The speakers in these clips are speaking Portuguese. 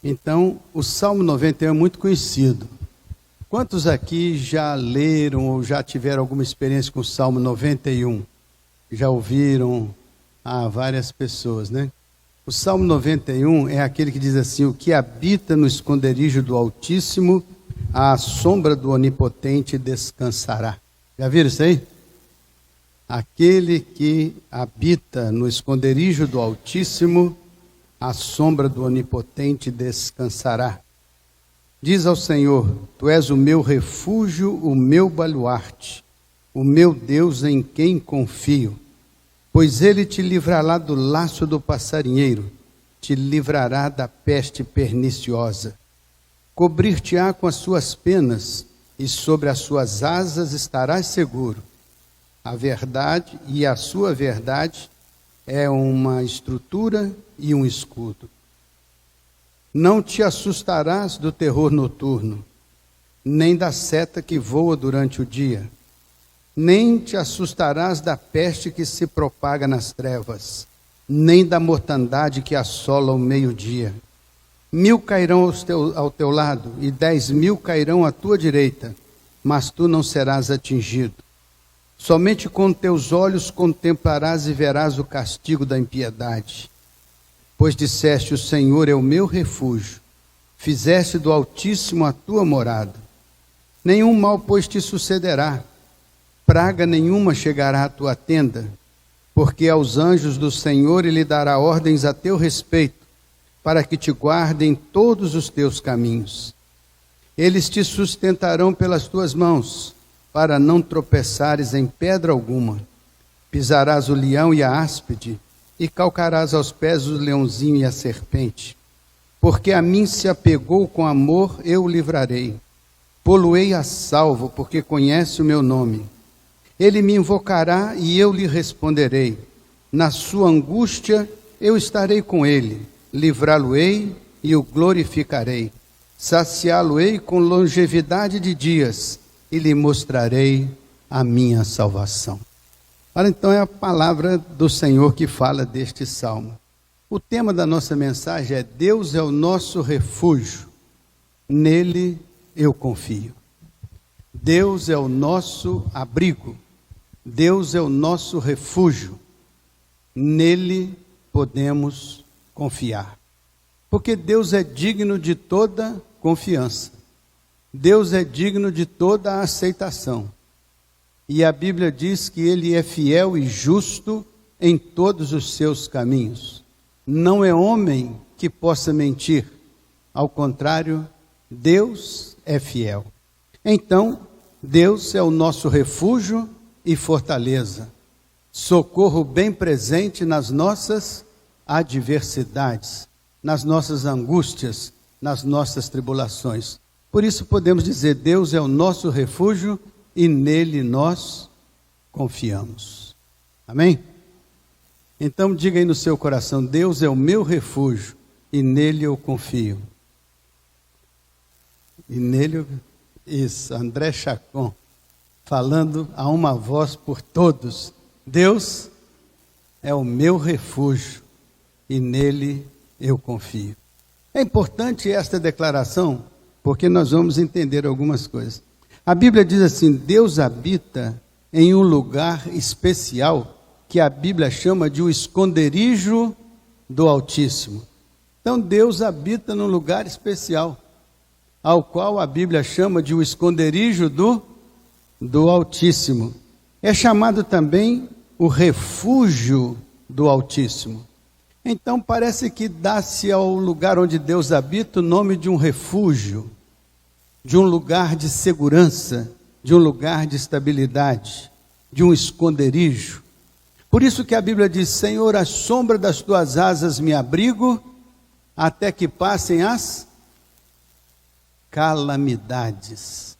Então, o Salmo 91 é muito conhecido. Quantos aqui já leram ou já tiveram alguma experiência com o Salmo 91? Já ouviram várias pessoas, né? O Salmo 91 é aquele que diz assim: o que habita no esconderijo do Altíssimo, à sombra do Onipotente descansará. Já viram isso aí? Aquele que habita no esconderijo do Altíssimo, à sombra do Onipotente descansará. Diz ao Senhor: Tu és o meu refúgio, o meu baluarte, o meu Deus em quem confio. Pois ele te livrará do laço do passarinheiro, te livrará da peste perniciosa. Cobrir-te-á com as suas penas, e sobre as suas asas estarás seguro. A verdade e a sua verdade é uma estrutura e um escudo. Não te assustarás do terror noturno, nem da seta que voa durante o dia, nem te assustarás da peste que se propaga nas trevas, nem da mortandade que assola o meio-dia. 1000 cairão ao teu lado, e 10.000 cairão à tua direita, mas tu não serás atingido. Somente com teus olhos contemplarás e verás o castigo da impiedade. Pois disseste: o Senhor é o meu refúgio, fizeste do Altíssimo a tua morada. Nenhum mal, pois, te sucederá, praga nenhuma chegará à tua tenda, porque aos anjos do Senhor ele dará ordens a teu respeito, para que te guardem todos os teus caminhos. Eles te sustentarão pelas tuas mãos, para não tropeçares em pedra alguma. Pisarás o leão e a áspide, e calcarás aos pés o leãozinho e a serpente. Porque a mim se apegou com amor, eu o livrarei. Pô-lo-ei a salvo, porque conhece o meu nome. Ele me invocará e eu lhe responderei. Na sua angústia eu estarei com ele. Livrá-lo-ei e o glorificarei. Saciá-lo-ei com longevidade de dias e lhe mostrarei a minha salvação. Olha, então é a palavra do Senhor que fala deste salmo. O tema da nossa mensagem é: Deus é o nosso refúgio, nele eu confio. Deus é o nosso abrigo, Deus é o nosso refúgio, nele podemos confiar. Porque Deus é digno de toda confiança, Deus é digno de toda aceitação. E a Bíblia diz que ele é fiel e justo em todos os seus caminhos. Não é homem que possa mentir. Ao contrário, Deus é fiel. Então, Deus é o nosso refúgio e fortaleza, socorro bem presente nas nossas adversidades, nas nossas angústias, nas nossas tribulações. Por isso podemos dizer: Deus é o nosso refúgio e nele nós confiamos. Amém? Então diga aí no seu coração: Deus é o meu refúgio e nele eu confio. E nele, isso, André Chacon, falando a uma voz por todos: Deus é o meu refúgio e nele eu confio. É importante esta declaração, porque nós vamos entender algumas coisas. A Bíblia diz assim: Deus habita em um lugar especial, que a Bíblia chama de o esconderijo do Altíssimo. Então Deus habita num lugar especial, ao qual a Bíblia chama de o esconderijo do Altíssimo. É chamado também o refúgio do Altíssimo. Então parece que dá-se ao lugar onde Deus habita o nome de um refúgio, de um lugar de segurança, de um lugar de estabilidade, de um esconderijo. Por isso que a Bíblia diz: Senhor, à sombra das tuas asas me abrigo, até que passem as calamidades.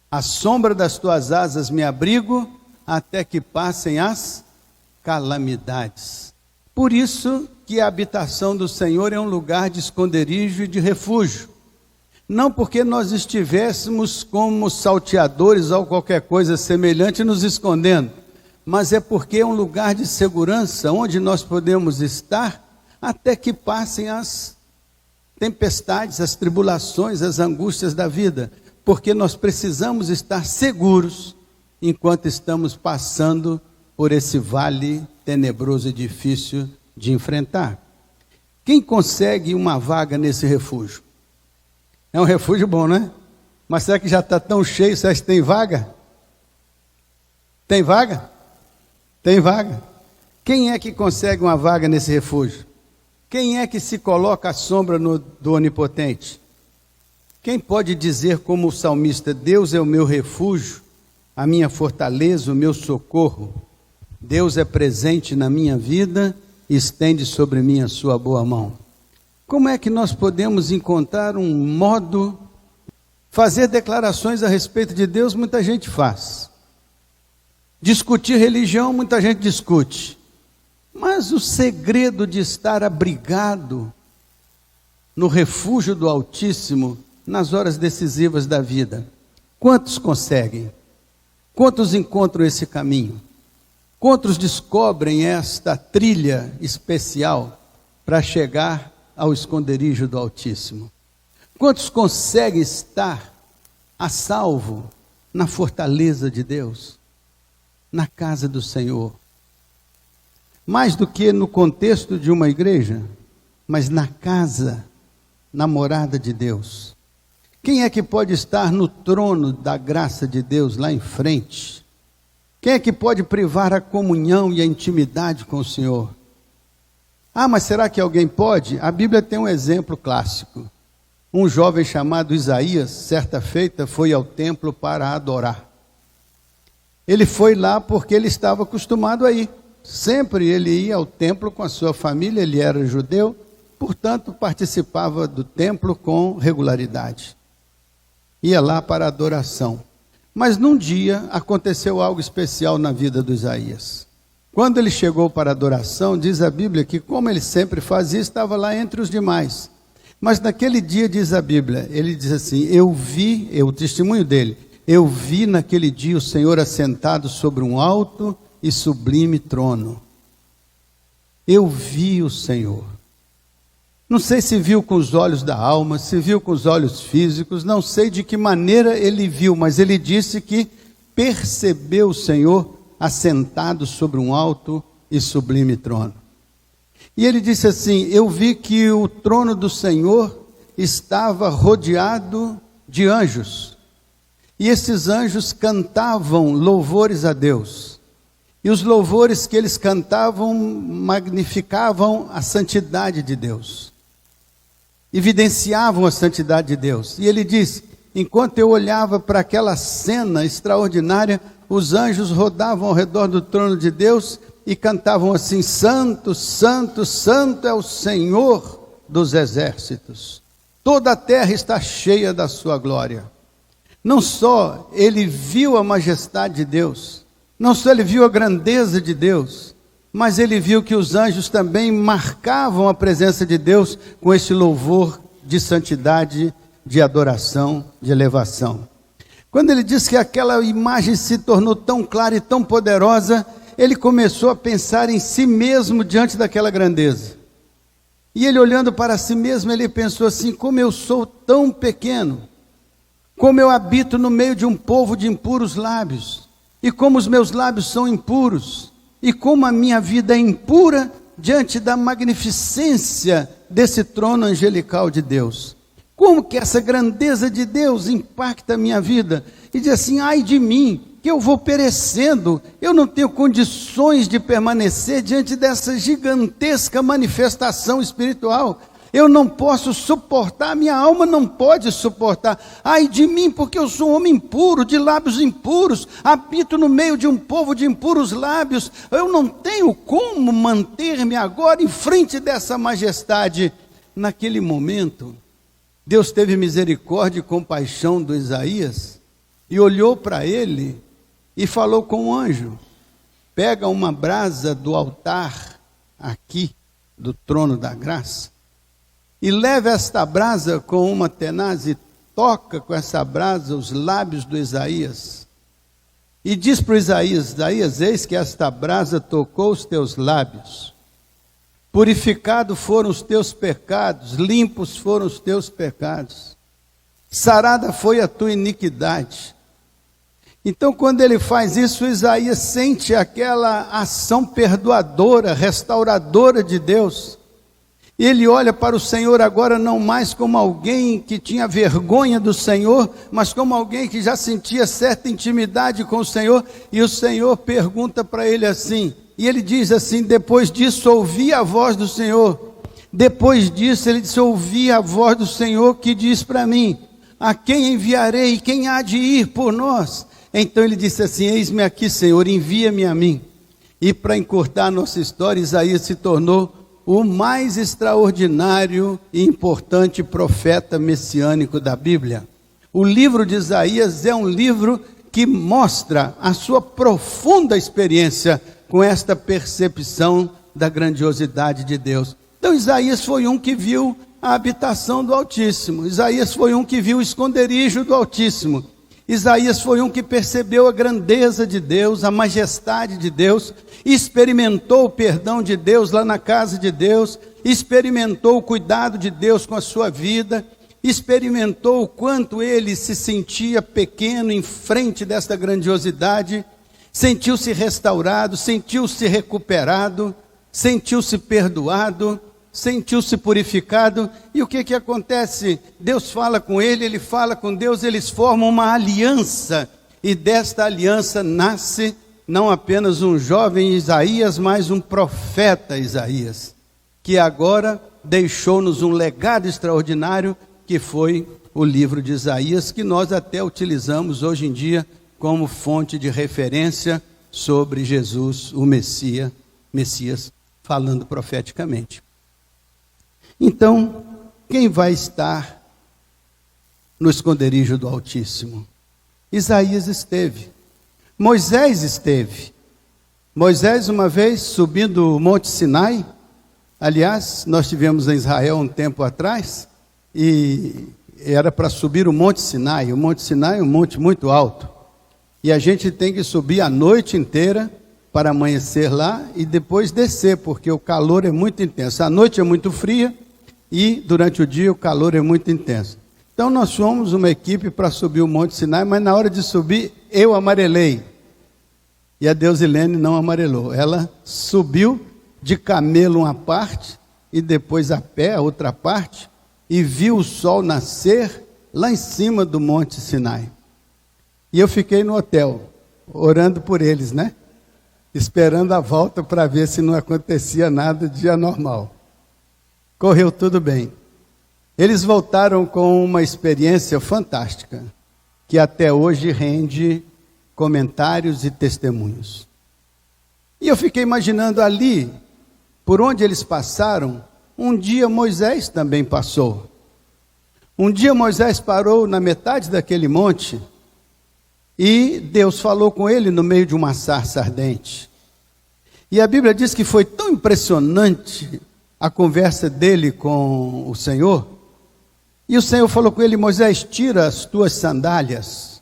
À sombra das tuas asas me abrigo, até que passem as calamidades. Por isso que a habitação do Senhor é um lugar de esconderijo e de refúgio. Não porque nós estivéssemos como salteadores ou qualquer coisa semelhante nos escondendo, mas é porque é um lugar de segurança onde nós podemos estar até que passem as tempestades, as tribulações, as angústias da vida, porque nós precisamos estar seguros enquanto estamos passando por esse vale tenebroso e difícil de enfrentar. Quem consegue uma vaga nesse refúgio? É um refúgio bom, né? Mas será que já está tão cheio? Será que tem vaga? Tem vaga? Tem vaga. Quem é que consegue uma vaga nesse refúgio? Quem é que se coloca à sombra do Onipotente? Quem pode dizer como o salmista: Deus é o meu refúgio, a minha fortaleza, o meu socorro. Deus é presente na minha vida e estende sobre mim a sua boa mão. Como é que nós podemos encontrar um modo, fazer declarações a respeito de Deus? Muita gente faz. Discutir religião, muita gente discute. Mas o segredo de estar abrigado no refúgio do Altíssimo nas horas decisivas da vida, quantos conseguem? Quantos encontram esse caminho? Quantos descobrem esta trilha especial para chegar ao esconderijo do Altíssimo? Quantos conseguem estar a salvo na fortaleza de Deus, na casa do Senhor? Mais do que no contexto de uma igreja, mas na casa, na morada de Deus. Quem é que pode estar no trono da graça de Deus lá em frente? Quem é que pode privar a comunhão e a intimidade com o Senhor? Ah, mas será que alguém pode? A Bíblia tem um exemplo clássico. Um jovem chamado Isaías, certa feita, foi ao templo para adorar. Ele foi lá porque ele estava acostumado a ir. Sempre ele ia ao templo com a sua família, ele era judeu, portanto participava do templo com regularidade. Ia lá para adoração. Mas num dia aconteceu algo especial na vida do Isaías. Quando ele chegou para a adoração, diz a Bíblia que, como ele sempre fazia, estava lá entre os demais. Mas naquele dia, diz a Bíblia, ele diz assim: o testemunho dele, eu vi naquele dia o Senhor assentado sobre um alto e sublime trono. Eu vi o Senhor. Não sei se viu com os olhos da alma, se viu com os olhos físicos, não sei de que maneira ele viu, mas ele disse que percebeu o Senhor assentado sobre um alto e sublime trono. E ele disse assim: eu vi que o trono do Senhor estava rodeado de anjos, e esses anjos cantavam louvores a Deus. E os louvores que eles cantavam magnificavam a santidade de Deus, evidenciavam a santidade de Deus. E ele diz: enquanto eu olhava para aquela cena extraordinária, os anjos rodavam ao redor do trono de Deus e cantavam assim: Santo, Santo, Santo é o Senhor dos exércitos. Toda a terra está cheia da sua glória. Não só ele viu a majestade de Deus, não só ele viu a grandeza de Deus, mas ele viu que os anjos também marcavam a presença de Deus com esse louvor de santidade, de adoração, de elevação. Quando ele disse que aquela imagem se tornou tão clara e tão poderosa, ele começou a pensar em si mesmo diante daquela grandeza. E ele, olhando para si mesmo, ele pensou assim: como eu sou tão pequeno, como eu habito no meio de um povo de impuros lábios, e como os meus lábios são impuros, e como a minha vida é impura diante da magnificência desse trono angelical de Deus. Como que essa grandeza de Deus impacta a minha vida? E diz assim: ai de mim, que eu vou perecendo, eu não tenho condições de permanecer diante dessa gigantesca manifestação espiritual. Eu não posso suportar, minha alma não pode suportar. Ai de mim, porque eu sou um homem impuro, de lábios impuros, habito no meio de um povo de impuros lábios. Eu não tenho como manter-me agora em frente dessa majestade. Naquele momento, Deus teve misericórdia e compaixão do Isaías e olhou para ele e falou com o anjo: pega uma brasa do altar aqui, do trono da graça, e leva esta brasa com uma tenaz e toca com essa brasa os lábios do Isaías. E diz para o Isaías: Isaías, eis que esta brasa tocou os teus lábios. purificados foram os teus pecados, limpos foram os teus pecados, sarada foi a tua iniquidade. Então, quando ele faz isso, Isaías sente aquela ação perdoadora, restauradora de Deus. E ele olha para o Senhor agora não mais como alguém que tinha vergonha do Senhor, mas como alguém que já sentia certa intimidade com o Senhor. E o Senhor pergunta para ele assim, e ele diz assim: depois disso ouvi a voz do Senhor. Depois disso ele disse: ouvi a voz do Senhor que diz para mim: a quem enviarei? Quem há de ir por nós? Então ele disse assim: eis-me aqui, Senhor, envia-me a mim. E para encurtar a nossa história, Isaías se tornou o mais extraordinário e importante profeta messiânico da Bíblia. O livro de Isaías é um livro que mostra a sua profunda experiência com esta percepção da grandiosidade de Deus. Então Isaías foi um que viu a habitação do Altíssimo. Isaías foi um que viu o esconderijo do Altíssimo. Isaías foi um que percebeu a grandeza de Deus, a majestade de Deus, experimentou o perdão de Deus lá na casa de Deus, experimentou o cuidado de Deus com a sua vida, experimentou o quanto ele se sentia pequeno em frente desta grandiosidade, sentiu-se restaurado, sentiu-se recuperado, sentiu-se perdoado, sentiu-se purificado. E o que acontece? Deus fala com ele, ele fala com Deus, eles formam uma aliança, e desta aliança nasce não apenas um jovem Isaías, mas um profeta Isaías, que agora deixou-nos um legado extraordinário, que foi o livro de Isaías, que nós até utilizamos hoje em dia como fonte de referência sobre Jesus, o Messias, falando profeticamente. Então, quem vai estar no esconderijo do Altíssimo? Isaías esteve, Moisés esteve. Moisés, uma vez, subindo o Monte Sinai, aliás, nós tivemos em Israel um tempo atrás, e era para subir o Monte Sinai. O Monte Sinai é um monte muito alto, e a gente tem que subir a noite inteira para amanhecer lá e depois descer, porque o calor é muito intenso. A noite é muito fria, e durante o dia o calor é muito intenso. Então nós fomos uma equipe para subir o Monte Sinai, mas na hora de subir eu amarelei. E a Deusilene não amarelou. Ela subiu de camelo uma parte e depois a pé a outra parte, e viu o sol nascer lá em cima do Monte Sinai. E eu fiquei no hotel, orando por eles, né? Esperando a volta para ver se não acontecia nada de anormal. Correu tudo bem. Eles voltaram com uma experiência fantástica, que até hoje rende comentários e testemunhos. E eu fiquei imaginando ali, por onde eles passaram, um dia Moisés também passou. Um dia Moisés parou na metade daquele monte, e Deus falou com ele no meio de uma sarça ardente. E a Bíblia diz que foi tão impressionante a conversa dele com o Senhor, e o Senhor falou com ele: Moisés, tira as tuas sandálias,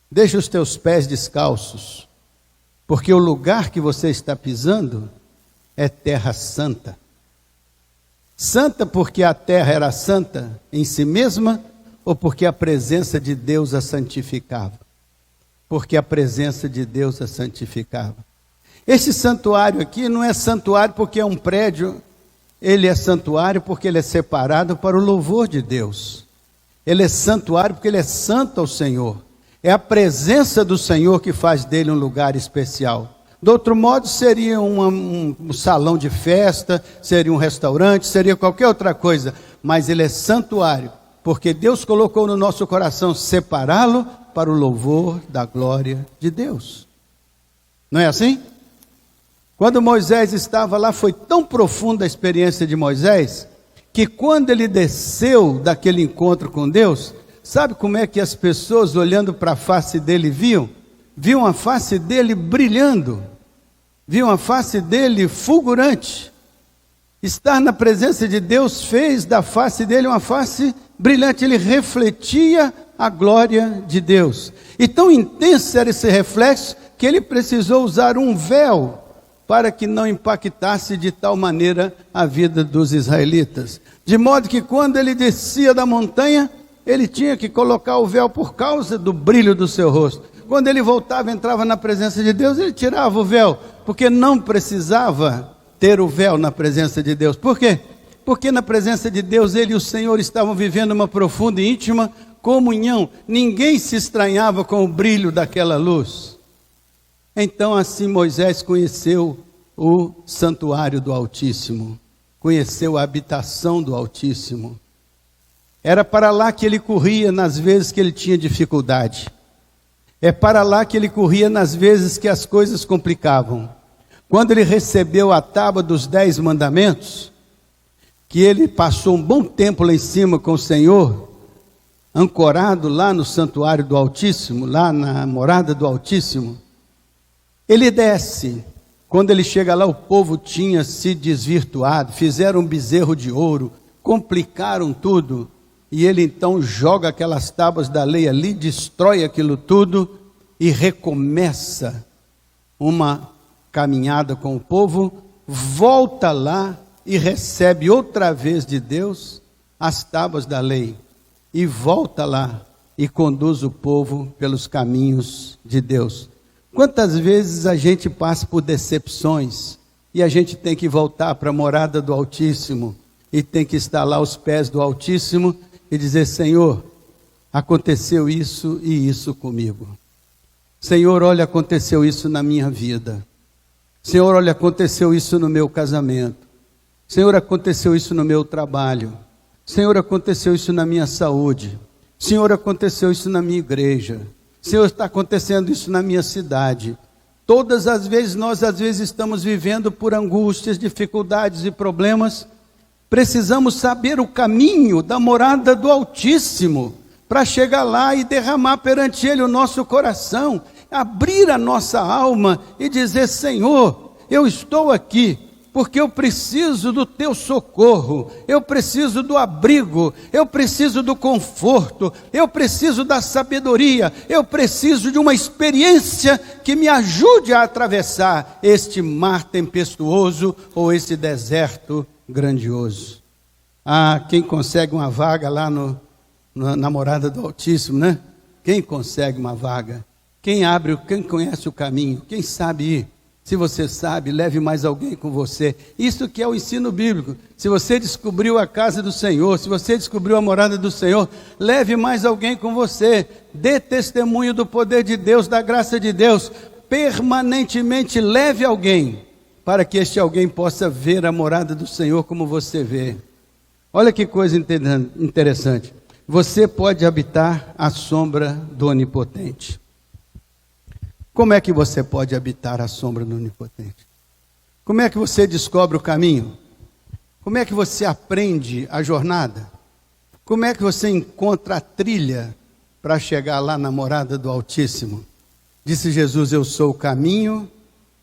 deixa os teus pés descalços, porque o lugar que você está pisando é terra santa. Santa porque a terra era santa em si mesma, ou porque a presença de Deus a santificava? Porque a presença de Deus a santificava. Esse santuário aqui não é santuário porque é um prédio, ele é santuário porque ele é separado para o louvor de Deus. Ele é santuário porque ele é santo ao Senhor. É a presença do Senhor que faz dele um lugar especial. De outro modo, seria um salão de festa, seria um restaurante, seria qualquer outra coisa. Mas ele é santuário, porque Deus colocou no nosso coração separá-lo para o louvor da glória de Deus. Não é assim? Quando Moisés estava lá, foi tão profunda a experiência de Moisés, que quando ele desceu daquele encontro com Deus, sabe como é que as pessoas olhando para a face dele viam? Viam a face dele brilhando, viam a face dele fulgurante. Estar na presença de Deus fez da face dele uma face brilhante, ele refletia a glória de Deus. E tão intenso era esse reflexo, que ele precisou usar um véu para que não impactasse de tal maneira a vida dos israelitas. De modo que quando ele descia da montanha, ele tinha que colocar o véu por causa do brilho do seu rosto. Quando ele voltava, entrava na presença de Deus, ele tirava o véu, porque não precisava ter o véu na presença de Deus. Por quê? Porque na presença de Deus, ele e o Senhor estavam vivendo uma profunda e íntima comunhão. Ninguém se estranhava com o brilho daquela luz. Então assim Moisés conheceu o santuário do Altíssimo, conheceu a habitação do Altíssimo. Era para lá que ele corria nas vezes que ele tinha dificuldade. É para lá que ele corria nas vezes que as coisas complicavam. Quando ele recebeu a tábua dos 10 mandamentos, que ele passou um bom tempo lá em cima com o Senhor, ancorado lá no santuário do Altíssimo, lá na morada do Altíssimo, ele desce. Quando ele chega lá, o povo tinha se desvirtuado, fizeram um bezerro de ouro, complicaram tudo, e ele então joga aquelas tábuas da lei ali, destrói aquilo tudo e recomeça uma caminhada com o povo, volta lá e recebe outra vez de Deus as tábuas da lei, e volta lá e conduz o povo pelos caminhos de Deus. Quantas vezes a gente passa por decepções e a gente tem que voltar para a morada do Altíssimo e tem que estar lá aos pés do Altíssimo e dizer: Senhor, aconteceu isso e isso comigo. Senhor, olha, aconteceu isso na minha vida. Senhor, olha, aconteceu isso no meu casamento. Senhor, aconteceu isso no meu trabalho. Senhor, aconteceu isso na minha saúde. Senhor, aconteceu isso na minha igreja. Senhor, está acontecendo isso na minha cidade. Todas as vezes, nós às vezes estamos vivendo por angústias, dificuldades e problemas. Precisamos saber o caminho da morada do Altíssimo, para chegar lá e derramar perante Ele o nosso coração, abrir a nossa alma e dizer: Senhor, eu estou aqui, porque eu preciso do teu socorro, eu preciso do abrigo, eu preciso do conforto, eu preciso da sabedoria, eu preciso de uma experiência que me ajude a atravessar este mar tempestuoso ou esse deserto grandioso. Ah, quem consegue uma vaga lá na morada do Altíssimo, né? Quem consegue uma vaga? Quem conhece o caminho? Quem sabe ir? Se você sabe, leve mais alguém com você. Isso que é o ensino bíblico. Se você descobriu a casa do Senhor, se você descobriu a morada do Senhor, leve mais alguém com você. Dê testemunho do poder de Deus, da graça de Deus. Permanentemente leve alguém, para que este alguém possa ver a morada do Senhor como você vê. Olha que coisa interessante. Você pode habitar à sombra do Onipotente. Como é que você pode habitar à sombra do Onipotente? Como é que você descobre o caminho? Como é que você aprende a jornada? Como é que você encontra a trilha para chegar lá na morada do Altíssimo? Disse Jesus: eu sou o caminho,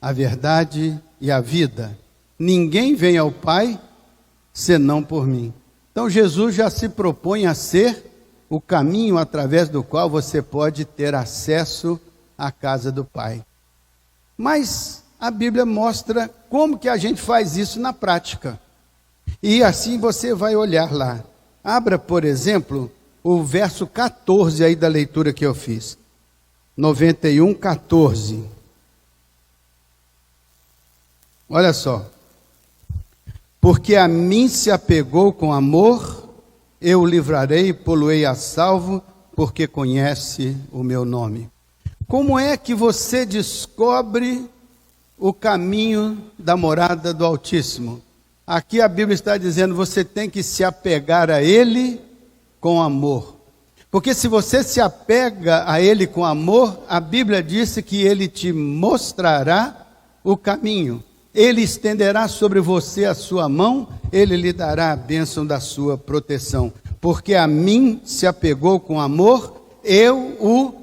a verdade e a vida. Ninguém vem ao Pai senão por mim. Então Jesus já se propõe a ser o caminho através do qual você pode ter acesso à casa do Pai. Mas a Bíblia mostra como que a gente faz isso na prática. E assim você vai olhar lá. Abra, por exemplo, o verso 14 aí da leitura que eu fiz. 91, 14. Olha só. Porque a mim se apegou com amor, eu o livrarei e pô-lo-ei a salvo, porque conhece o meu nome. Como é que você descobre o caminho da morada do Altíssimo? Aqui a Bíblia está dizendo: você tem que se apegar a Ele com amor. Porque se você se apega a Ele com amor, a Bíblia disse que Ele te mostrará o caminho. Ele estenderá sobre você a sua mão, Ele lhe dará a bênção da sua proteção. Porque a mim se apegou com amor, eu o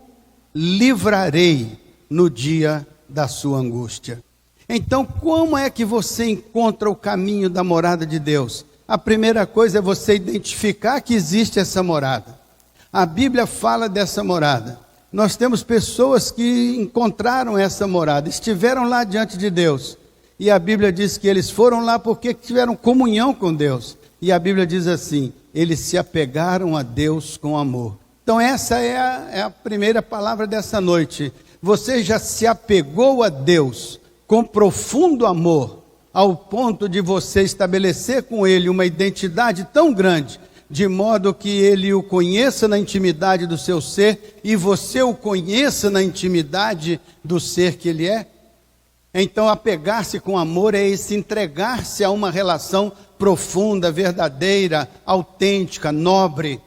livrarei no dia da sua angústia. Então, como é que você encontra o caminho da morada de Deus? A primeira coisa é você identificar que existe essa morada. A Bíblia fala dessa morada. Nós temos pessoas que encontraram essa morada, estiveram lá diante de Deus. E a Bíblia diz que eles foram lá porque tiveram comunhão com Deus. E a Bíblia diz assim, eles se apegaram a Deus com amor. Então essa é a primeira palavra dessa noite. Você já se apegou a Deus com profundo amor, ao ponto de você estabelecer com Ele uma identidade tão grande, de modo que Ele o conheça na intimidade do seu ser e você o conheça na intimidade do ser que Ele é? Então, apegar-se com amor é esse entregar-se a uma relação profunda, verdadeira, autêntica, nobre.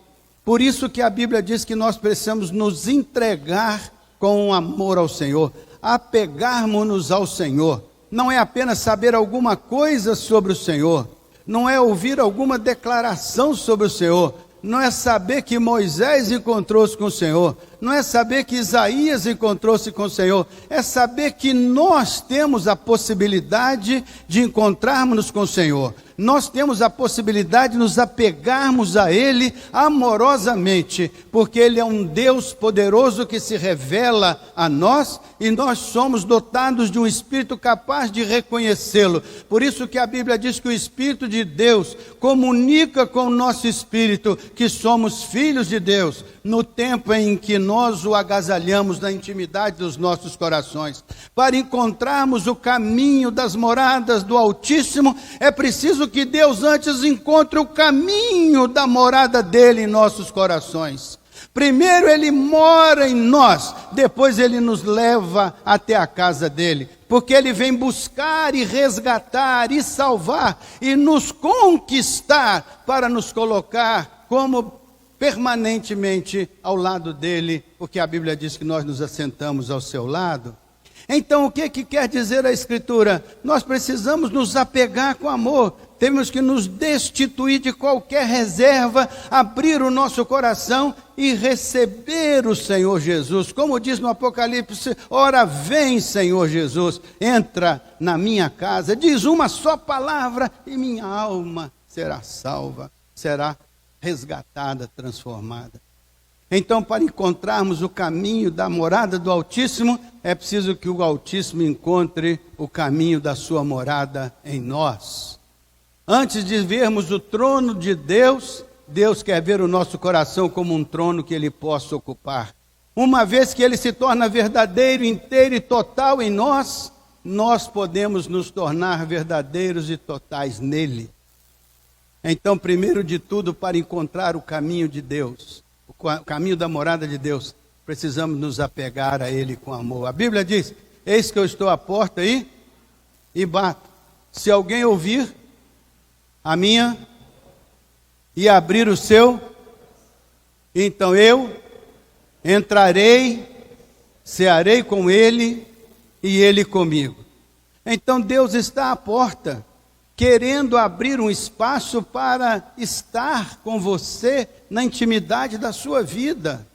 Por isso que a Bíblia diz que nós precisamos nos entregar com amor ao Senhor, apegarmos-nos ao Senhor. Não é apenas saber alguma coisa sobre o Senhor, não é ouvir alguma declaração sobre o Senhor, não é saber que Moisés encontrou-se com o Senhor, não é saber que Isaías encontrou-se com o Senhor, é saber que nós temos a possibilidade de encontrarmos com o Senhor. Nós temos a possibilidade de nos apegarmos a Ele amorosamente, porque Ele é um Deus poderoso que se revela a nós e nós somos dotados de um Espírito capaz de reconhecê-lo. Por isso que a Bíblia diz que o Espírito de Deus comunica com o nosso Espírito que somos filhos de Deus, no tempo em que nós o agasalhamos na intimidade dos nossos corações. Para encontrarmos o caminho das moradas do Altíssimo, é preciso que Deus antes encontre o caminho da morada dele em nossos corações. Primeiro Ele mora em nós, depois Ele nos leva até a casa dele, porque Ele vem buscar e resgatar e salvar e nos conquistar para nos colocar como permanentemente ao lado dele, porque a Bíblia diz que nós nos assentamos ao seu lado. Então, o que quer dizer a Escritura? Nós precisamos nos apegar com amor, temos que nos destituir de qualquer reserva, abrir o nosso coração e receber o Senhor Jesus. Como diz no Apocalipse, ora vem Senhor Jesus, entra na minha casa, diz uma só palavra e minha alma será salva, será resgatada, transformada. Então, para encontrarmos o caminho da morada do Altíssimo, é preciso que o Altíssimo encontre o caminho da sua morada em nós. Antes de vermos o trono de Deus, Deus quer ver o nosso coração como um trono que Ele possa ocupar. Uma vez que Ele se torna verdadeiro, inteiro e total em nós, nós podemos nos tornar verdadeiros e totais nele. Então, primeiro de tudo, para encontrar o caminho de Deus, o caminho da morada de Deus, precisamos nos apegar a Ele com amor. A Bíblia diz, eis que eu estou à porta aí e bato. Se alguém ouvir a minha e abrir o seu, então eu entrarei, cearei com ele e ele comigo. Então Deus está à porta, querendo abrir um espaço para estar com você na intimidade da sua vida,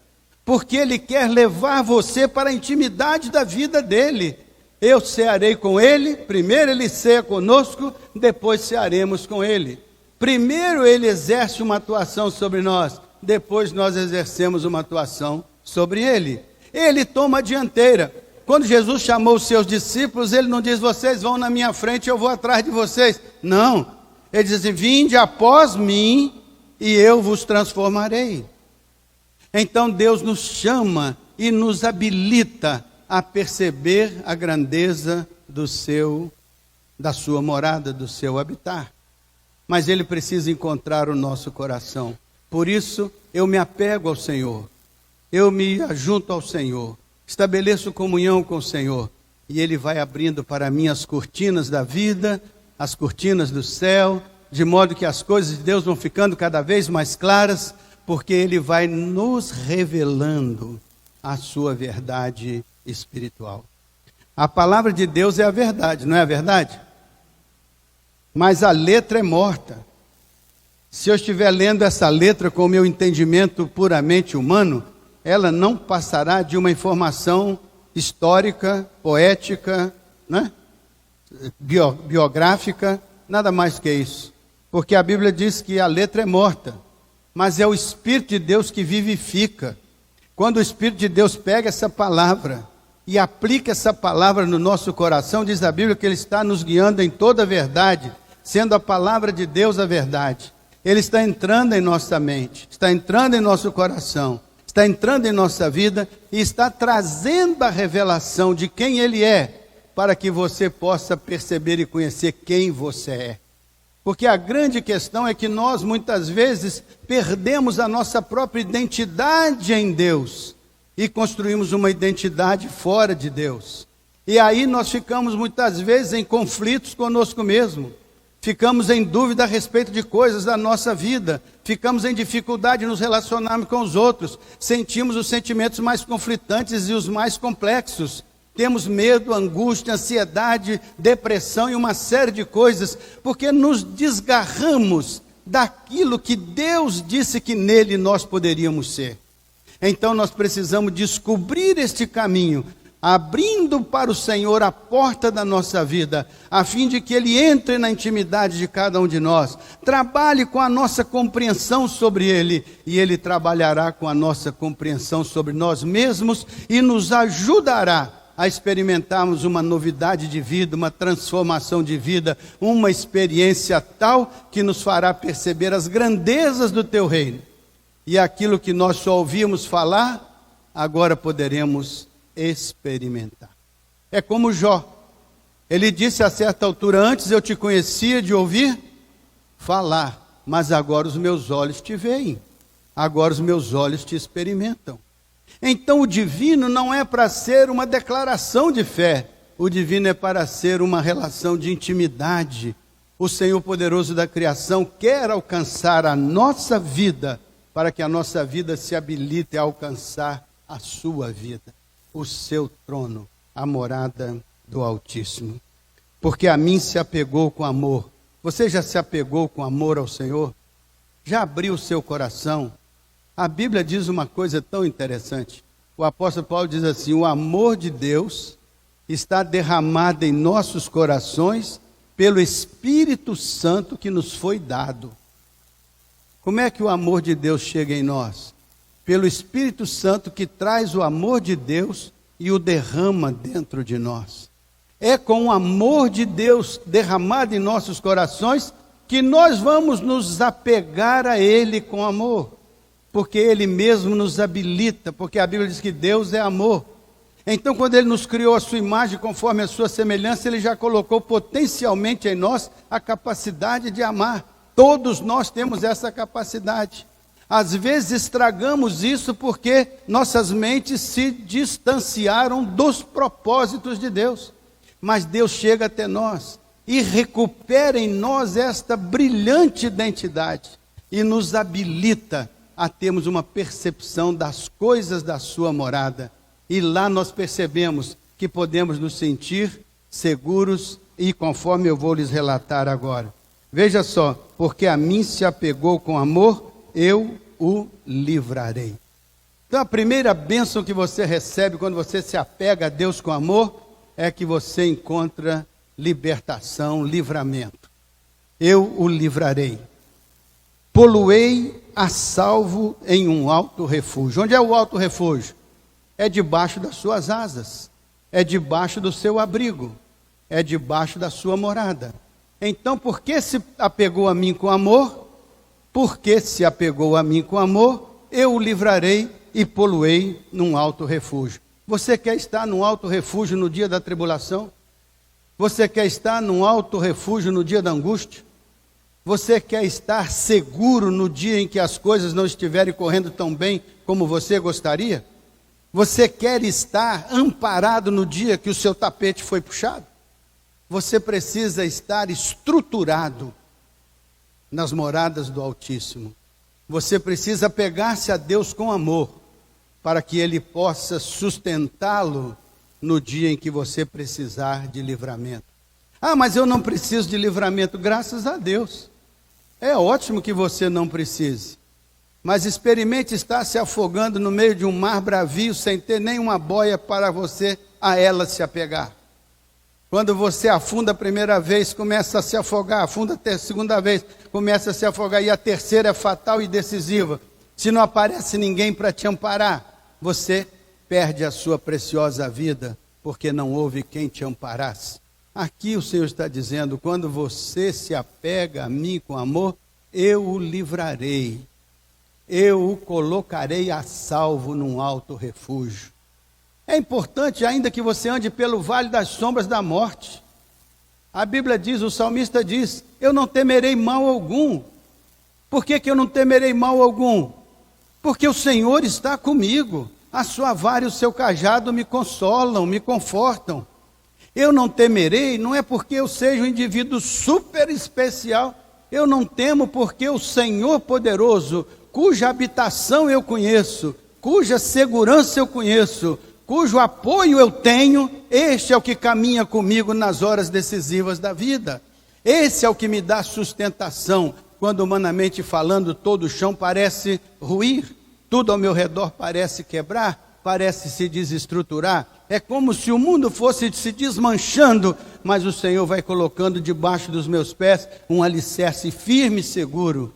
porque Ele quer levar você para a intimidade da vida dEle. Eu cearei com Ele, primeiro Ele ceia conosco, depois cearemos com Ele. Primeiro Ele exerce uma atuação sobre nós, depois nós exercemos uma atuação sobre Ele. Ele toma a dianteira. Quando Jesus chamou os seus discípulos, Ele não diz, vocês vão na minha frente, eu vou atrás de vocês. Não, Ele diz assim, vinde após mim e eu vos transformarei. Então Deus nos chama e nos habilita a perceber a grandeza da sua morada, do seu habitar. Mas Ele precisa encontrar o nosso coração. Por isso, eu me apego ao Senhor. Eu me ajunto ao Senhor. Estabeleço comunhão com o Senhor. E Ele vai abrindo para mim as cortinas da vida, as cortinas do céu, de modo que as coisas de Deus vão ficando cada vez mais claras, porque Ele vai nos revelando a sua verdade espiritual. A palavra de Deus é a verdade, não é a verdade? Mas a letra é morta. Se eu estiver lendo essa letra com o meu entendimento puramente humano, ela não passará de uma informação histórica, poética, né? Biográfica, nada mais que isso. Porque a Bíblia diz que a letra é morta, mas é o Espírito de Deus que vivifica. Quando o Espírito de Deus pega essa palavra e aplica essa palavra no nosso coração, diz a Bíblia que Ele está nos guiando em toda a verdade, sendo a palavra de Deus a verdade. Ele está entrando em nossa mente, está entrando em nosso coração, está entrando em nossa vida e está trazendo a revelação de quem Ele é, para que você possa perceber e conhecer quem você é. Porque a grande questão é que nós muitas vezes perdemos a nossa própria identidade em Deus e construímos uma identidade fora de Deus. E aí nós ficamos muitas vezes em conflitos conosco mesmo. Ficamos em dúvida a respeito de coisas da nossa vida. Ficamos em dificuldade de nos relacionarmos com os outros. Sentimos os sentimentos mais conflitantes e os mais complexos. Temos medo, angústia, ansiedade, depressão e uma série de coisas, porque nos desgarramos daquilo que Deus disse que nele nós poderíamos ser. Então nós precisamos descobrir este caminho, abrindo para o Senhor a porta da nossa vida, a fim de que Ele entre na intimidade de cada um de nós, trabalhe com a nossa compreensão sobre Ele, e Ele trabalhará com a nossa compreensão sobre nós mesmos, e nos ajudará a experimentarmos uma novidade de vida, uma transformação de vida, uma experiência tal que nos fará perceber as grandezas do Teu reino. E aquilo que nós só ouvimos falar, agora poderemos experimentar. É como Jó. Ele disse a certa altura: antes eu te conhecia de ouvir falar, mas agora os meus olhos te veem, agora os meus olhos te experimentam. Então o divino não é para ser uma declaração de fé, o divino é para ser uma relação de intimidade. O Senhor poderoso da criação quer alcançar a nossa vida, para que a nossa vida se habilite a alcançar a sua vida, o seu trono, a morada do Altíssimo. Porque a mim se apegou com amor. Você já se apegou com amor ao Senhor? Já abriu o seu coração? A Bíblia diz uma coisa tão interessante. O apóstolo Paulo diz assim: o amor de Deus está derramado em nossos corações pelo Espírito Santo que nos foi dado. Como é que o amor de Deus chega em nós? Pelo Espírito Santo que traz o amor de Deus e o derrama dentro de nós. É com o amor de Deus derramado em nossos corações que nós vamos nos apegar a Ele com amor. Porque Ele mesmo nos habilita, porque a Bíblia diz que Deus é amor. Então, quando Ele nos criou a sua imagem conforme a sua semelhança, Ele já colocou potencialmente em nós a capacidade de amar. Todos nós temos essa capacidade. Às vezes estragamos isso porque nossas mentes se distanciaram dos propósitos de Deus. Mas Deus chega até nós e recupera em nós esta brilhante identidade e nos habilita a termos uma percepção das coisas da sua morada. E lá nós percebemos que podemos nos sentir seguros e conforme eu vou lhes relatar agora. Veja só: porque a mim se apegou com amor, eu o livrarei. Então a primeira bênção que você recebe quando você se apega a Deus com amor, é que você encontra libertação, livramento. Eu o livrarei. Poluei a salvo em um alto refúgio. Onde é o alto refúgio? É debaixo das suas asas, é debaixo do seu abrigo, é debaixo da sua morada. Então, por que se apegou a mim com amor? Porque se apegou a mim com amor, eu o livrarei e poluei num alto refúgio. Você quer estar num alto refúgio no dia da tribulação? Você quer estar num alto refúgio no dia da angústia? Você quer estar seguro no dia em que as coisas não estiverem correndo tão bem como você gostaria? Você quer estar amparado no dia que o seu tapete foi puxado? Você precisa estar estruturado nas moradas do Altíssimo. Você precisa pegar-se a Deus com amor, para que Ele possa sustentá-lo no dia em que você precisar de livramento. Ah, mas eu não preciso de livramento. Graças a Deus. É ótimo que você não precise. Mas experimente estar se afogando no meio de um mar bravio, sem ter nenhuma boia para você a ela se apegar. Quando você afunda a primeira vez, começa a se afogar. Afunda a segunda vez, começa a se afogar. E a terceira é fatal e decisiva. Se não aparece ninguém para te amparar, você perde a sua preciosa vida, porque não houve quem te amparasse. Aqui o Senhor está dizendo, quando você se apega a mim com amor, eu o livrarei. Eu o colocarei a salvo num alto refúgio. É importante, ainda que você ande pelo vale das sombras da morte. A Bíblia diz, o salmista diz, eu não temerei mal algum. Por que eu não temerei mal algum? Porque o Senhor está comigo. A sua vara e o seu cajado me consolam, me confortam. Eu não temerei, não é porque eu seja um indivíduo super especial. Eu não temo porque o Senhor poderoso, cuja habitação eu conheço, cuja segurança eu conheço, cujo apoio eu tenho, este é o que caminha comigo nas horas decisivas da vida. Esse é o que me dá sustentação, quando humanamente falando todo o chão parece ruir, tudo ao meu redor parece quebrar, parece se desestruturar. É como se o mundo fosse se desmanchando, mas o Senhor vai colocando debaixo dos meus pés um alicerce firme e seguro.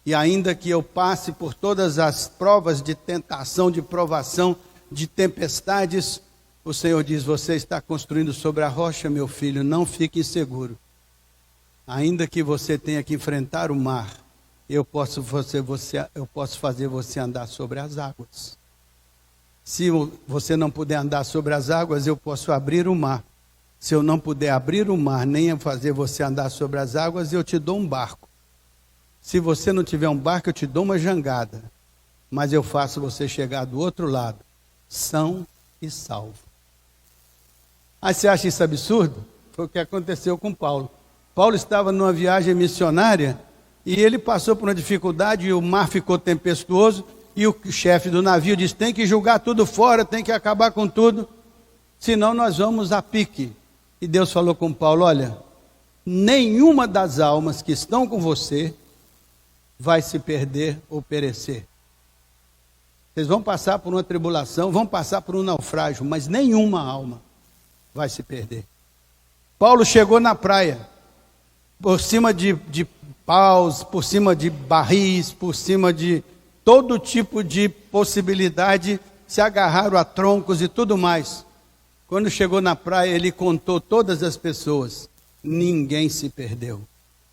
E ainda que eu passe por todas as provas de tentação, de provação, de tempestades, o Senhor diz, você está construindo sobre a rocha, meu filho, não fique inseguro. Ainda que você tenha que enfrentar o mar, eu posso fazer você andar sobre as águas. Se você não puder andar sobre as águas, eu posso abrir o mar. Se eu não puder abrir o mar, nem fazer você andar sobre as águas, eu te dou um barco. Se você não tiver um barco, eu te dou uma jangada. Mas eu faço você chegar do outro lado, são e salvo. Aí você acha isso absurdo? Foi o que aconteceu com Paulo. Paulo estava numa viagem missionária e ele passou por uma dificuldade e o mar ficou tempestuoso e o chefe do navio disse, tem que julgar tudo fora, tem que acabar com tudo, senão nós vamos a pique. E Deus falou com Paulo, olha, nenhuma das almas que estão com você vai se perder ou perecer. Vocês vão passar por uma tribulação, vão passar por um naufrágio, mas nenhuma alma vai se perder. Paulo chegou na praia, por cima de paus, por cima de barris, por cima de todo tipo de possibilidade, se agarraram a troncos e tudo mais. Quando chegou na praia, ele contou todas as pessoas, ninguém se perdeu.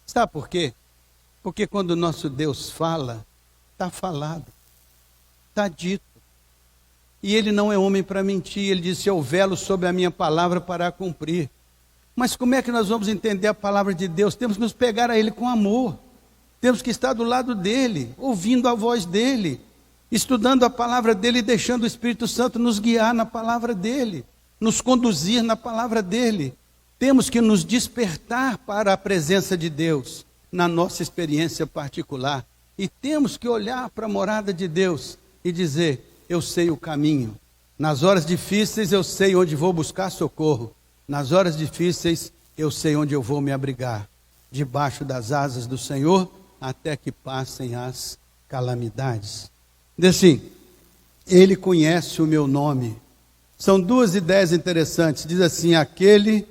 Sabe por quê? Porque quando o nosso Deus fala, está falado, está dito. E ele não é homem para mentir, ele disse, eu velo sobre a minha palavra para a cumprir. Mas como é que nós vamos entender a palavra de Deus? Temos que nos pegar a ele com amor. Temos que estar do lado dele, ouvindo a voz dele, estudando a palavra dele e deixando o Espírito Santo nos guiar na palavra dele, nos conduzir na palavra dele. Temos que nos despertar para a presença de Deus na nossa experiência particular. E temos que olhar para a morada de Deus e dizer, eu sei o caminho. Nas horas difíceis eu sei onde vou buscar socorro. Nas horas difíceis eu sei onde eu vou me abrigar. Debaixo das asas do Senhor, até que passem as calamidades. Diz assim, ele conhece o meu nome. São duas ideias interessantes. Diz assim, aquele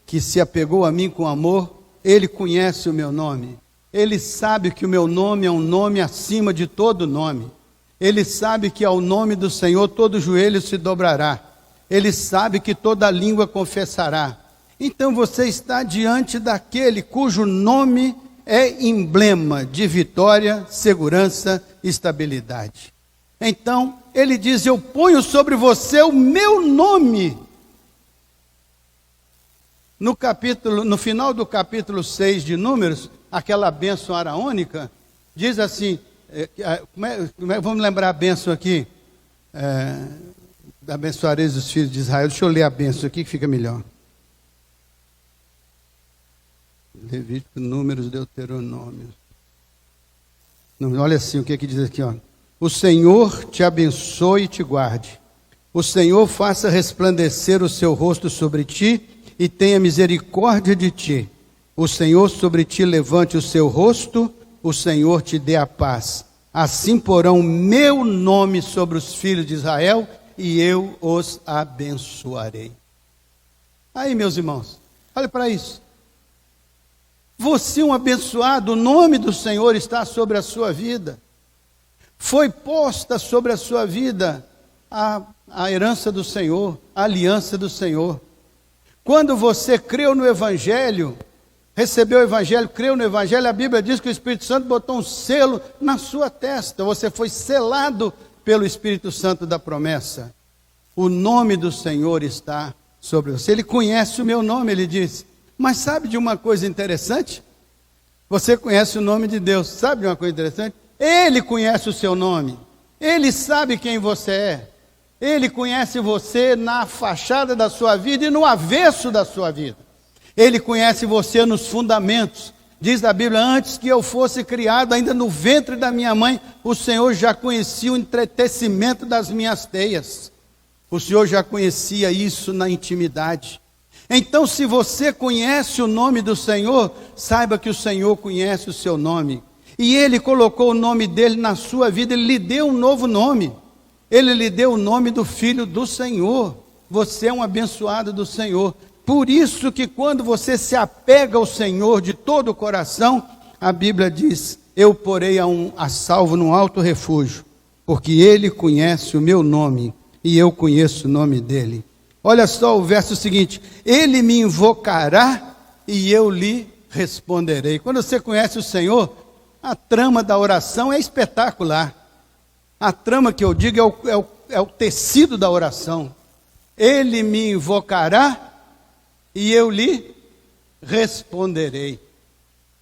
que se apegou a mim com amor, ele conhece o meu nome. Ele sabe que o meu nome é um nome acima de todo nome. Ele sabe que ao nome do Senhor todo joelho se dobrará. Ele sabe que toda língua confessará. Então você está diante daquele cujo nome é emblema de vitória, segurança e estabilidade. Então, ele diz, eu ponho sobre você o meu nome. No final do capítulo 6 de Números, aquela bênção araônica, diz assim, vamos lembrar a bênção aqui, abençoareis os filhos de Israel. Deixa eu ler a bênção aqui que fica melhor. Levítico, Números, Deuteronômio. Olha assim, o que diz aqui, ó. O Senhor te abençoe e te guarde. O Senhor faça resplandecer o seu rosto sobre ti e tenha misericórdia de ti. O Senhor sobre ti levante o seu rosto, o Senhor te dê a paz. Assim porão meu nome sobre os filhos de Israel e eu os abençoarei. Aí, meus irmãos, olha para isso. Você é um abençoado, o nome do Senhor está sobre a sua vida. Foi posta sobre a sua vida a herança do Senhor, a aliança do Senhor. Quando você creu no Evangelho, recebeu o Evangelho, creu no Evangelho, a Bíblia diz que o Espírito Santo botou um selo na sua testa. Você foi selado pelo Espírito Santo da promessa. O nome do Senhor está sobre você. Ele conhece o meu nome, ele diz. Mas sabe de uma coisa interessante? Você conhece o nome de Deus. Sabe de uma coisa interessante? Ele conhece o seu nome. Ele sabe quem você é. Ele conhece você na fachada da sua vida e no avesso da sua vida. Ele conhece você nos fundamentos. Diz a Bíblia, antes que eu fosse criado, ainda no ventre da minha mãe, o Senhor já conhecia o entretecimento das minhas teias. O Senhor já conhecia isso na intimidade. Então, se você conhece o nome do Senhor, saiba que o Senhor conhece o seu nome. E Ele colocou o nome dEle na sua vida, Ele lhe deu um novo nome. Ele lhe deu o nome do Filho do Senhor. Você é um abençoado do Senhor. Por isso que quando você se apega ao Senhor de todo o coração, a Bíblia diz, eu porei a salvo num alto refúgio, porque Ele conhece o meu nome e eu conheço o nome dEle. Olha só o verso seguinte, Ele me invocará e eu lhe responderei. Quando você conhece o Senhor, a trama da oração é espetacular. A trama que eu digo é o tecido da oração. Ele me invocará e eu lhe responderei.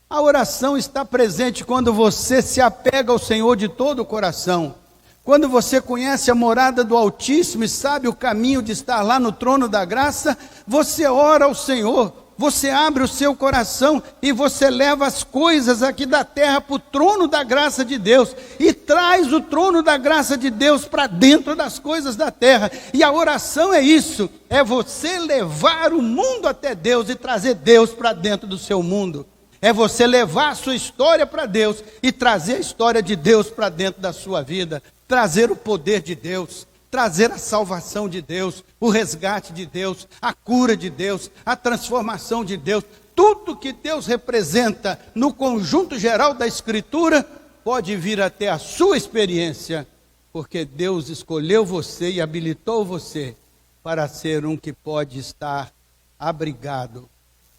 A oração está presente quando você se apega ao Senhor de todo o coração. Quando você conhece a morada do Altíssimo e sabe o caminho de estar lá no trono da graça, você ora ao Senhor. Você abre o seu coração e você leva as coisas aqui da terra para o trono da graça de Deus. E traz o trono da graça de Deus para dentro das coisas da terra. E a oração é isso, é você levar o mundo até Deus e trazer Deus para dentro do seu mundo. É você levar a sua história para Deus e trazer a história de Deus para dentro da sua vida. Trazer o poder de Deus. Trazer a salvação de Deus, o resgate de Deus, a cura de Deus, a transformação de Deus. Tudo que Deus representa no conjunto geral da Escritura pode vir até a sua experiência, porque Deus escolheu você e habilitou você para ser um que pode estar abrigado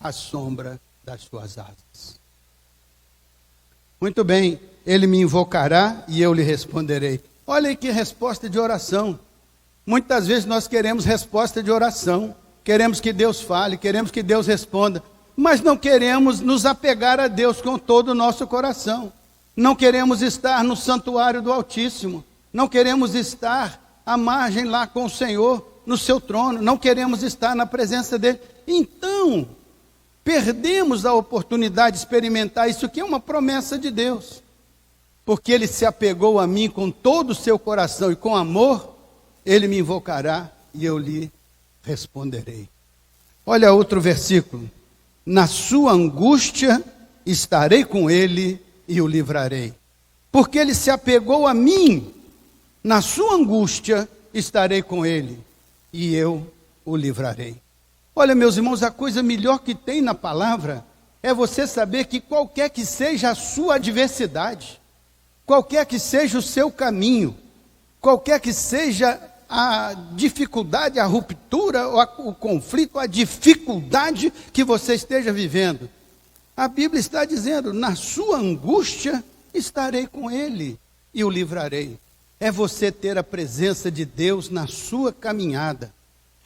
à sombra das suas asas. Muito bem, Ele me invocará e eu lhe responderei. Olha aí que resposta de oração. Muitas vezes nós queremos resposta de oração, queremos que Deus fale, queremos que Deus responda, mas não queremos nos apegar a Deus com todo o nosso coração. Não queremos estar no santuário do Altíssimo, não queremos estar à margem lá com o Senhor, no seu trono, não queremos estar na presença dEle. Então, perdemos a oportunidade de experimentar isso que é uma promessa de Deus. Porque Ele se apegou a mim com todo o seu coração e com amor, Ele me invocará e eu lhe responderei. Olha outro versículo. Na sua angústia estarei com Ele e o livrarei. Porque Ele se apegou a mim, na sua angústia estarei com Ele e eu o livrarei. Olha, meus irmãos, a coisa melhor que tem na palavra é você saber que qualquer que seja a sua adversidade, qualquer que seja o seu caminho, qualquer que seja a dificuldade, a ruptura, o conflito, a dificuldade que você esteja vivendo, a Bíblia está dizendo, na sua angústia estarei com Ele e o livrarei. É você ter a presença de Deus na sua caminhada.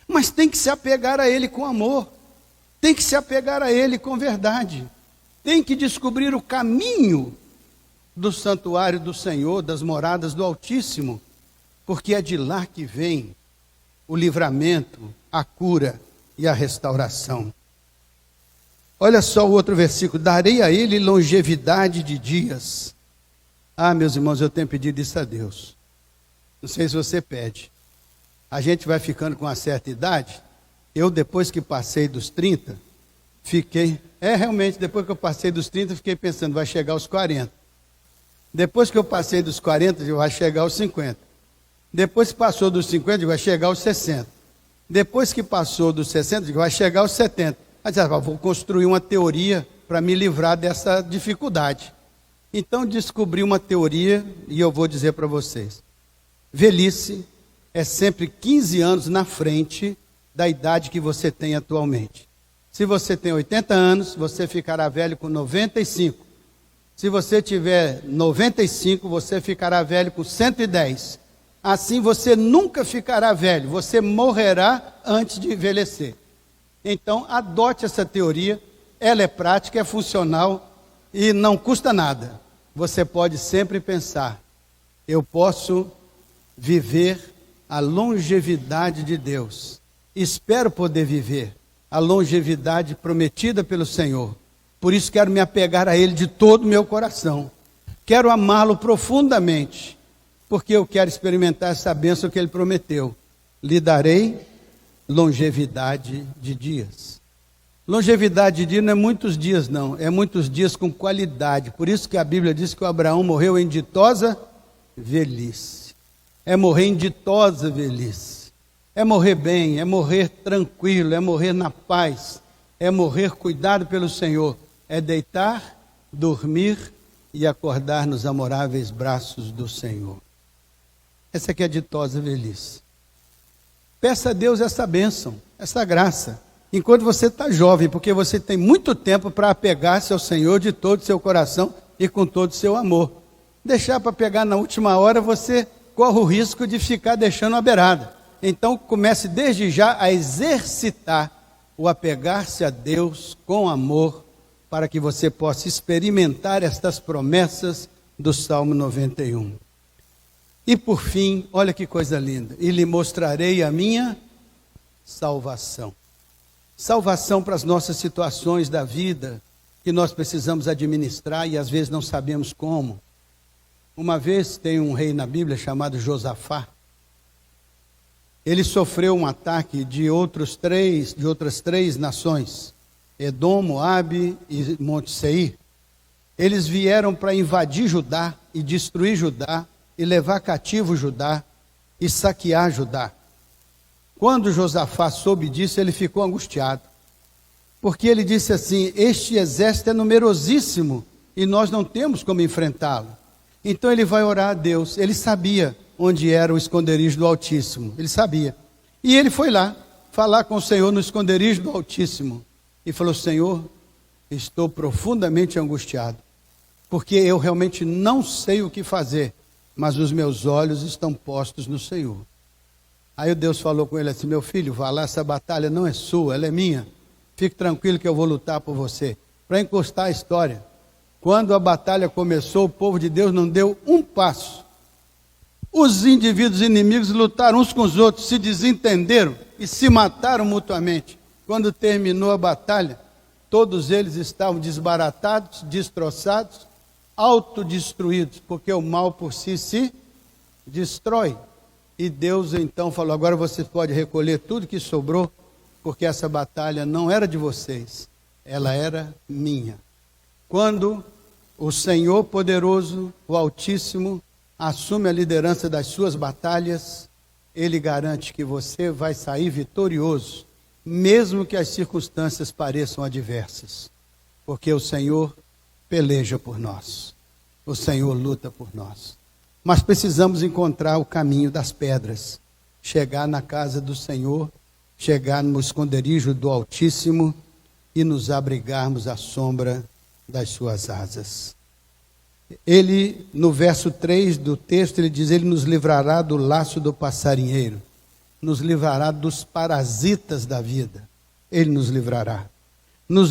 Mas tem que se apegar a Ele com amor, tem que se apegar a Ele com verdade, tem que descobrir o caminho do santuário do Senhor, das moradas do Altíssimo, porque é de lá que vem o livramento, a cura e a restauração. Olha só o outro versículo, darei a Ele longevidade de dias. Ah, meus irmãos, eu tenho pedido isso a Deus. Não sei se você pede. A gente vai ficando com uma certa idade. Eu, depois que passei dos 30, realmente, depois que eu passei dos 30, fiquei pensando, vai chegar aos 40. Depois que eu passei dos 40, vai chegar aos 50. Depois que passou dos 50, vai chegar aos 60. Depois que passou dos 60, vai chegar aos 70. Mas vou construir uma teoria para me livrar dessa dificuldade. Então descobri uma teoria e eu vou dizer para vocês. Velhice é sempre 15 anos na frente da idade que você tem atualmente. Se você tem 80 anos, você ficará velho com 95. Se você tiver 95, você ficará velho com 110. Assim você nunca ficará velho, você morrerá antes de envelhecer. Então, adote essa teoria, ela é prática, é funcional e não custa nada. Você pode sempre pensar, eu posso viver a longevidade de Deus. Espero poder viver a longevidade prometida pelo Senhor. Por isso quero me apegar a Ele de todo o meu coração. Quero amá-lo profundamente, porque eu quero experimentar essa bênção que Ele prometeu. Lhe darei longevidade de dias. Longevidade de dias não é muitos dias não, é muitos dias com qualidade. Por isso que a Bíblia diz que o Abraão morreu em ditosa velhice. É morrer em ditosa velhice. É morrer bem, é morrer tranquilo, é morrer na paz, é morrer cuidado pelo Senhor. É deitar, dormir e acordar nos amoráveis braços do Senhor. Essa aqui é a ditosa velhice. Peça a Deus essa bênção, essa graça, enquanto você está jovem, porque você tem muito tempo para apegar-se ao Senhor de todo o seu coração e com todo o seu amor. Deixar para pegar na última hora, você corre o risco de ficar deixando a beirada. Então comece desde já a exercitar o apegar-se a Deus com amor, para que você possa experimentar estas promessas do Salmo 91. E por fim, olha que coisa linda, e lhe mostrarei a minha salvação. Salvação para as nossas situações da vida, que nós precisamos administrar e às vezes não sabemos como. Uma vez tem um rei na Bíblia chamado Josafá. Ele sofreu um ataque de outras três nações, Edom, Moabe e Monte Seir. Eles vieram para invadir Judá e destruir Judá e levar cativo Judá e saquear Judá. Quando Josafá soube disso, ele ficou angustiado, porque ele disse assim: este exército é numerosíssimo e nós não temos como enfrentá-lo. Então ele vai orar a Deus. Ele sabia onde era o esconderijo do Altíssimo, ele sabia. E ele foi lá falar com o Senhor no esconderijo do Altíssimo e falou: Senhor, estou profundamente angustiado, porque eu realmente não sei o que fazer, mas os meus olhos estão postos no Senhor. Aí Deus falou com ele assim: meu filho, vá lá, essa batalha não é sua, ela é minha. Fique tranquilo que eu vou lutar por você. Para encostar a história, quando a batalha começou, o povo de Deus não deu um passo. Os indivíduos inimigos lutaram uns com os outros, se desentenderam e se mataram mutuamente. Quando terminou a batalha, todos eles estavam desbaratados, destroçados, autodestruídos, porque o mal por si se destrói. E Deus então falou: agora você pode recolher tudo que sobrou, porque essa batalha não era de vocês, ela era minha. Quando o Senhor poderoso, o Altíssimo, assume a liderança das suas batalhas, Ele garante que você vai sair vitorioso, mesmo que as circunstâncias pareçam adversas, porque o Senhor peleja por nós, o Senhor luta por nós. Mas precisamos encontrar o caminho das pedras, chegar na casa do Senhor, chegar no esconderijo do Altíssimo e nos abrigarmos à sombra das suas asas. Ele, no verso 3 do texto, ele diz: ele nos livrará do laço do passarinheiro, nos livrará dos parasitas da vida, ele nos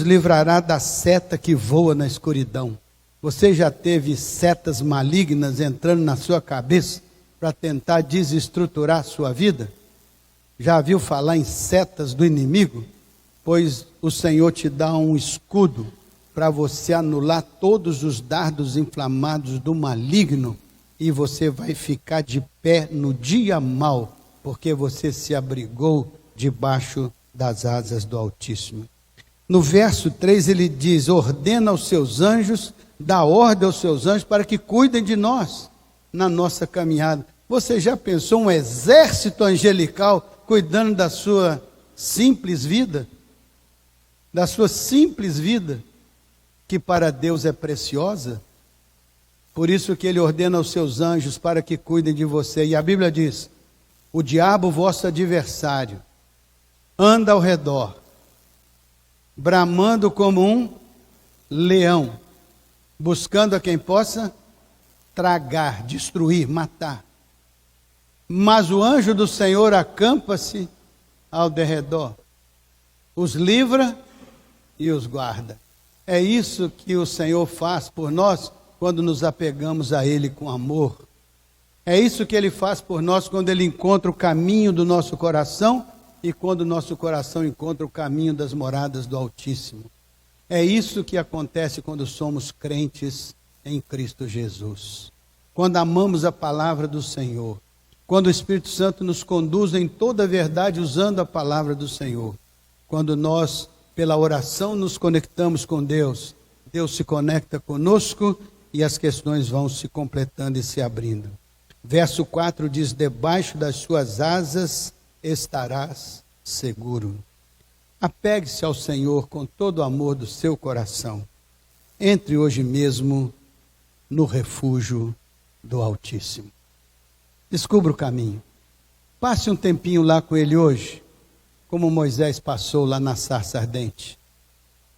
livrará da seta que voa na escuridão. Você já teve setas malignas entrando na sua cabeça para tentar desestruturar a sua vida? Já viu falar em setas do inimigo? Pois o Senhor te dá um escudo para você anular todos os dardos inflamados do maligno, e você vai ficar de pé no dia mau, porque você se abrigou debaixo das asas do Altíssimo. No verso 3 ele diz: ordena aos seus anjos, dá ordem aos seus anjos para que cuidem de nós na nossa caminhada. Você já pensou um exército angelical cuidando da sua simples vida? Da sua simples vida, que para Deus é preciosa? Por isso que ele ordena aos seus anjos para que cuidem de você. E a Bíblia diz O diabo, vosso adversário, anda ao redor, bramando como um leão, buscando a quem possa tragar, destruir, matar. Mas o anjo do Senhor acampa-se ao derredor, os livra e os guarda. É isso que o Senhor faz por nós quando nos apegamos a Ele com amor. É isso que Ele faz por nós quando Ele encontra o caminho do nosso coração e quando o nosso coração encontra o caminho das moradas do Altíssimo. É isso que acontece quando somos crentes em Cristo Jesus. Quando amamos a palavra do Senhor. Quando o Espírito Santo nos conduz em toda a verdade usando a palavra do Senhor. Quando nós, pela oração, nos conectamos com Deus, Deus se conecta conosco e as questões vão se completando e se abrindo. Verso 4 diz: debaixo das suas asas estarás seguro. Apegue-se ao Senhor com todo o amor do seu coração. Entre hoje mesmo no refúgio do Altíssimo. Descubra o caminho. Passe um tempinho lá com Ele hoje, como Moisés passou lá na sarça ardente.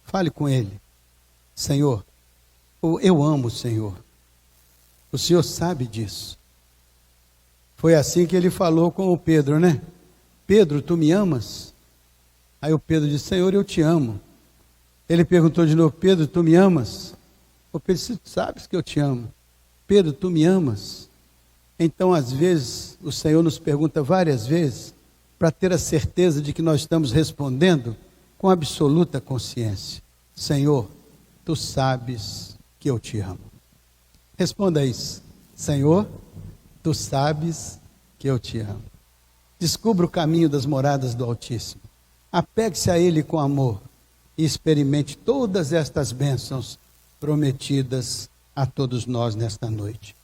Fale com Ele. Senhor, eu amo o Senhor. O Senhor sabe disso. Foi assim que Ele falou com o Pedro, né? Pedro, tu me amas? Aí o Pedro disse: Senhor, eu te amo. Ele perguntou de novo: Pedro, tu me amas? O Pedro disse: tu sabes que eu te amo. Pedro, tu me amas? Então, às vezes, o Senhor nos pergunta várias vezes, para ter a certeza de que nós estamos respondendo com absoluta consciência. Senhor, tu sabes que eu te amo. Responda isso. Senhor, tu sabes que eu te amo. Descubra o caminho das moradas do Altíssimo. Apegue-se a Ele com amor e experimente todas estas bênçãos prometidas a todos nós nesta noite.